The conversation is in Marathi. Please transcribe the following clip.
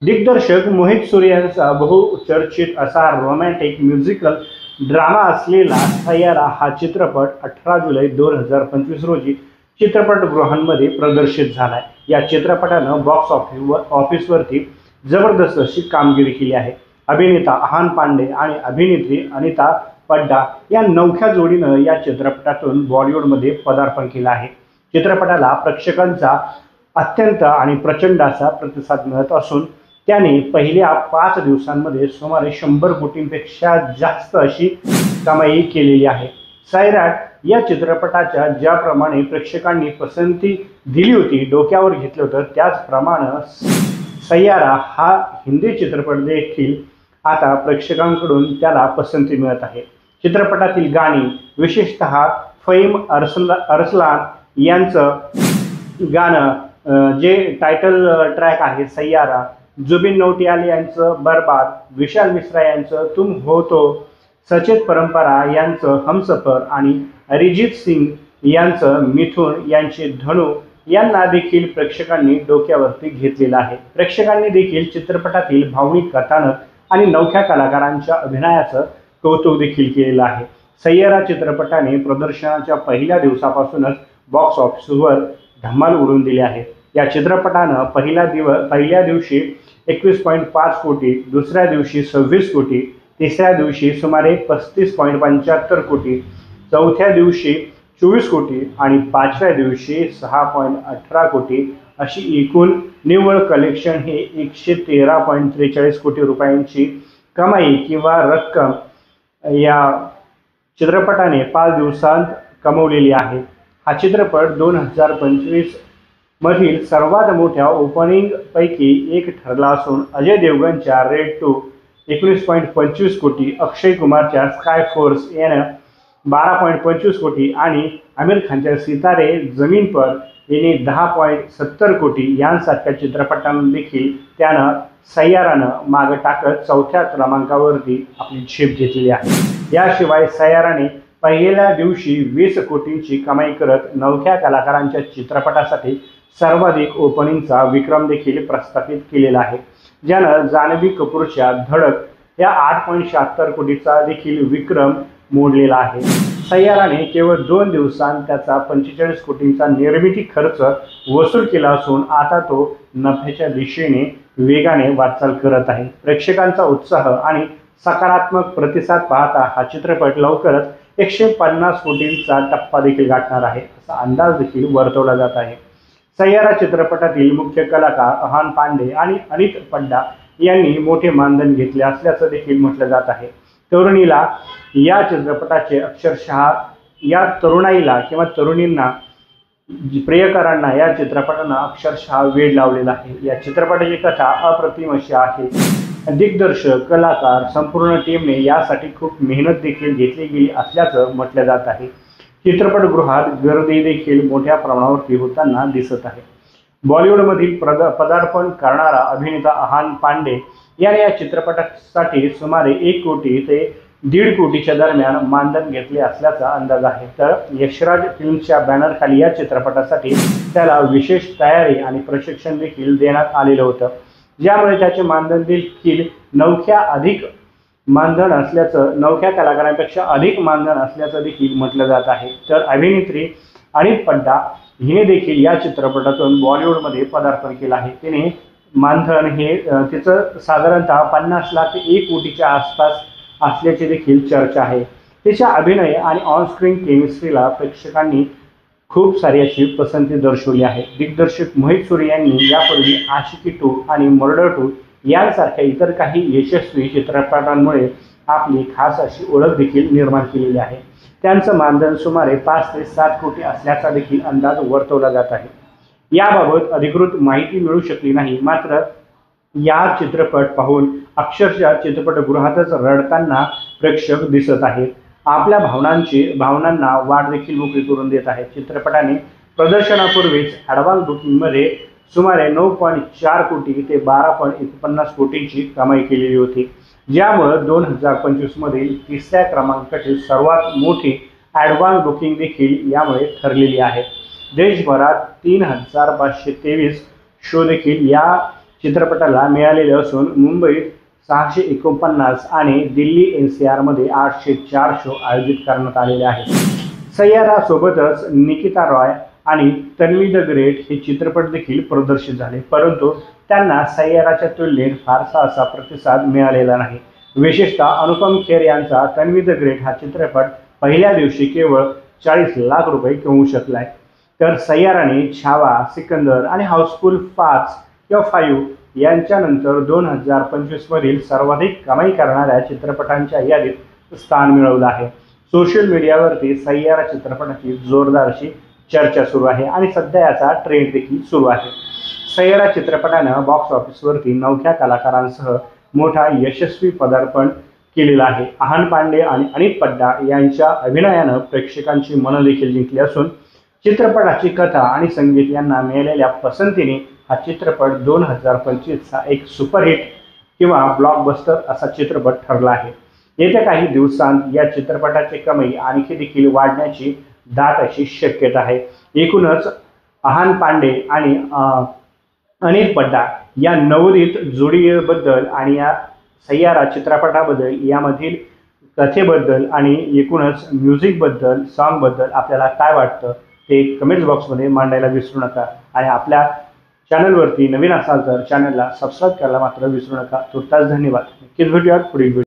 दिग्दर्शक मोहित सूर्य यांचा बहुचर्चित असा रोमॅन्टिक म्युझिकल ड्रामा असलेला सैयारा हा चित्रपट 18 जुलै 2025 रोजी चित्रपटगृहांमध्ये प्रदर्शित झाला आहे। या चित्रपटानं बॉक्स ऑफिसवरती जबरदस्त अशी कामगिरी केली आहे। अभिनेता अहान पांडे आणि अभिनेत्री अनिता पड्डा या नवख्या जोडीनं या चित्रपटातून बॉलिवूडमध्ये पदार्पण केलं आहे। चित्रपटाला प्रेक्षकांचा अत्यंत आणि प्रचंड असा प्रतिसाद मिळत असून त्याने पहिल्या 5 दिवसांमध्ये सुमारे 100 कोटींपेक्षा जास्त अशी कमाई केलेली आहे। सैराट या चित्रपटाच्या ज्याप्रमाणे प्रेक्षकांनी पसंती दिली होती, डोक्यावर घेतलं होतं, त्याचप्रमाणे सैयारा हा हिंदी चित्रपट देखील आता प्रेक्षकांकडून त्याला पसंती मिळत आहे। चित्रपटातील गाणी विशेषतः फहीम अरसलान यांचं गाणं जे टायटल ट्रॅक आहे सैयारा, जुबिन नौटियाल यांचं बर्बाद, विशाल मिश्रा यांचं तुम हो तो, सचेत परंपरा यांचं हमसफर आणि अरिजित सिंग यांचं मिथुन यांचे धनु यांना देखील प्रेक्षकांनी डोक्यावरती घेतलेलं आहे। प्रेक्षकांनी देखील चित्रपटातील भावनिक कथानक आणि नवख्या कलाकारांच्या अभिनयाचं कौतुक देखील केलेलं आहे। सैयारा चित्रपटाने प्रदर्शनाच्या पहिल्या दिवसापासूनच बॉक्स ऑफिसवर धमाल उडवून दिली आहे। या चित्रपटानं पहिल्या दिवशी 21.5 कोटी, दुसऱ्या दिवशी 26 कोटी, तिसऱ्या दिवशी सुमारे 35.75 कोटी, चौथ्या दिवशी 24 कोटी आणि पाचव्या दिवशी 6.18 कोटी अशी एकूण निव्वळ कलेक्शन हे 113.43 कोटी रुपयांची कमाई किंवा रक्कम या चित्रपटाने 5 दिवसांत कमवलेली आहे। हा चित्रपट 2025 मधील सर्वात मोठ्या ओपनिंग पैकी एक ठरला असून अजय देवगणच्या रेड 2 19.25 कोटी, अक्षय कुमारच्या स्काय फोर्स यानं 12.25 कोटी आणि आमिर खानच्या सितारे जमीन पर याने 10.70 कोटी यांसारख्या चित्रपटांना देखील त्यानं सैयारानं मागे टाकत चौथ्या क्रमांकावरती आपली झेप घेतलेली आहे। याशिवाय सैयाराने पहिल्या दिवशी 20 कोटींची कमाई करत नवख्या कलाकारांच्या चित्रपटासाठी सर्वाधिक ओपनिंगचा विक्रम देखील प्रस्थापित केलेला आहे, ज्यानं जान्हवी कपूरच्या धडक या 8.76 कोटीचा देखील विक्रम मोडलेला आहे। सैयाराने केवळ 2 दिवसांत त्याचा 45 कोटींचा निर्मिती खर्च वसूल केला असून आता तो नफ्याच्या दिशेने वेगाने वाटचाल करत आहे। प्रेक्षकांचा उत्साह आणि सकारात्मक प्रतिसाद पाहता हा चित्रपट लवकरच 150 कोटींचा टप्पा देखील गाठणार आहे असा अंदाज देखील वर्तवला जात आहे। सैयारा चित्रपटातील मुख्य कलाकार अहान पांडे आणि अनिता पड्डा यांनी मोठे मानधन घेतले असल्याचं देखील म्हटलं जात आहे। तरुणीला या चित्रपटाचे अक्षरशः या तरुणाईला किंवा तरुणींना प्रियकरांना या चित्रपटानं अक्षरशः वेड लावलेला आहे। या चित्रपटाची कथा अप्रतिम अशी आहे। दिग्दर्शक, कलाकार, संपूर्ण टीमने यासाठी खूप मेहनत देखील घेतली गेली असल्याचं म्हटलं जात आहे। चित्रपटगृहात गर्दी देखील मोठ्या प्रमाणावरती होताना दिसत आहे। बॉलिवूडमधील पदार्पण करणारा अभिनेता अहान पांडे याने या चित्रपटासाठी सुमारे 1 कोटी ते 1.5 कोटीच्या दरम्यान मानधन घेतले असल्याचा अंदाज आहे। तर यशराज फिल्म्सच्या बॅनरखाली या चित्रपटासाठी त्याला विशेष तयारी आणि प्रशिक्षण देखील देण्यात आलेलं होतं, ज्यामुळे त्याचे मानधन देखील नवख्या कलाकारांपेक्षा अधिक मानधन असल्याचं देखील म्हटलं जात आहे। तर अभिनेत्री अनिता पड्डा हिने देखील या चित्रपटातून बॉलिवूडमध्ये पदार्पण केलं आहे। तिने मानधन हे तिचं साधारणतः 50 लाख ते 1 कोटीच्या आसपास असल्याची देखील चर्चा आहे। तिच्या अभिनय आणि ऑनस्क्रीन केमिस्ट्रीला प्रेक्षकांनी खूप सारी अशी पसंती दर्शवली आहे। दिग्दर्शक मोहित सूर्य यांनी यापूर्वी आशिकी 2 आणि मर्डर 2 यांसारख्या इतर काही यशस्वी चित्रपटांमुळे आपली खास अशी ओळख देखील निर्माण केलेली आहे। त्यांचं मानधन सुमारे 5 ते 7 कोटी असल्याचा देखील अंदाज वर्तवला जात आहे। याबाबत अधिकृत माहिती मिळू शकली नाही, मात्र या चित्रपट पाहून अक्षरशः चित्रपटगृहातच रडताना प्रेक्षक दिसत आहेत। आपल्या भावनांना वाट देखील मोकळी करून देत आहेत। चित्रपटाने प्रदर्शनापूर्वीच ॲडव्हान्स बुकिंगमध्ये सुमारे 9.4 कोटी ते 12.49 कोटींची कमाई केलेली होती, ज्यामुळे 2025 मधील 3ऱ्या क्रमांकाची सर्वात मोठी ॲडव्हान्स बुकिंग देखील यामुळे ठरलेली आहे। देशभरात 3523 शो देखील या चित्रपटाला मिळालेले असून मुंबईत 649 आणि दिल्ली NCR मध्ये 804 शो आयोजित करण्यात आलेले आहेत। सय्यारा सोबतच निकिता रॉय आणि तन्वी द ग्रेट हे चित्रपट देखील प्रदर्शित झाले, परंतु त्यांना सय्याराच्या तुलनेत फारसा असा प्रतिसाद मिळालेला नाही। विशेषतः अनुपम खेर यांचा तन्वी द ग्रेट हा चित्रपट पहिल्या दिवशी केवळ 40 लाख रुपये कमवू शकलाय, तर सय्याराने छावा, सिकंदर आणि हाऊसफुल 5 यांच्यानंतर 2025 मधील सर्वाधिक कमाई करणाऱ्या चित्रपटांच्या यादीत स्थान मिळवलं आहे। सोशल मीडियावरती सय्यारा चित्रपटाची जोरदार अशी चर्चा सुरू आहे आणि सध्या याचा ट्रेंड देखील सुरू आहे। सय्यारा चित्रपटानं बॉक्स ऑफिसवरती नवख्या कलाकारांसह मोठा यशस्वी पदार्पण केलेलं आहे। अहान पांडे आणि अनिल पड्डा यांच्या अभिनयानं प्रेक्षकांची मनं देखील जिंकली असून चित्रपटाची कथा आणि संगीत यांना मिळालेल्या पसंतीने हा चित्रपट 2025चा एक सुपरहिट किंवा ब्लॉकबस्टर असा चित्रपट ठरला आहे। येत्या काही दिवसांत या चित्रपटाची कमाई आणखी देखील वाढण्याची दाट अशी शक्यता आहे। एकूणच अहान पांडे आणि अनिल पड्डा या नवोदित जोडीबद्दल आणि या सय्यारा चित्रपटाबद्दल, यामधील कथेबद्दल आणि एकूणच म्युझिकबद्दल, सॉन्गबद्दल आपल्याला काय वाटतं ते कमेंट्स बॉक्समध्ये मांडायला विसरू नका आणि आपल्या चॅनलवरती नवीन असाल तर चॅनलला सबस्क्राईब करायला मात्र विसरू नका। तुर्तास धन्यवाद। नक्कीच भेटूयात पुढील व्हिडिओ।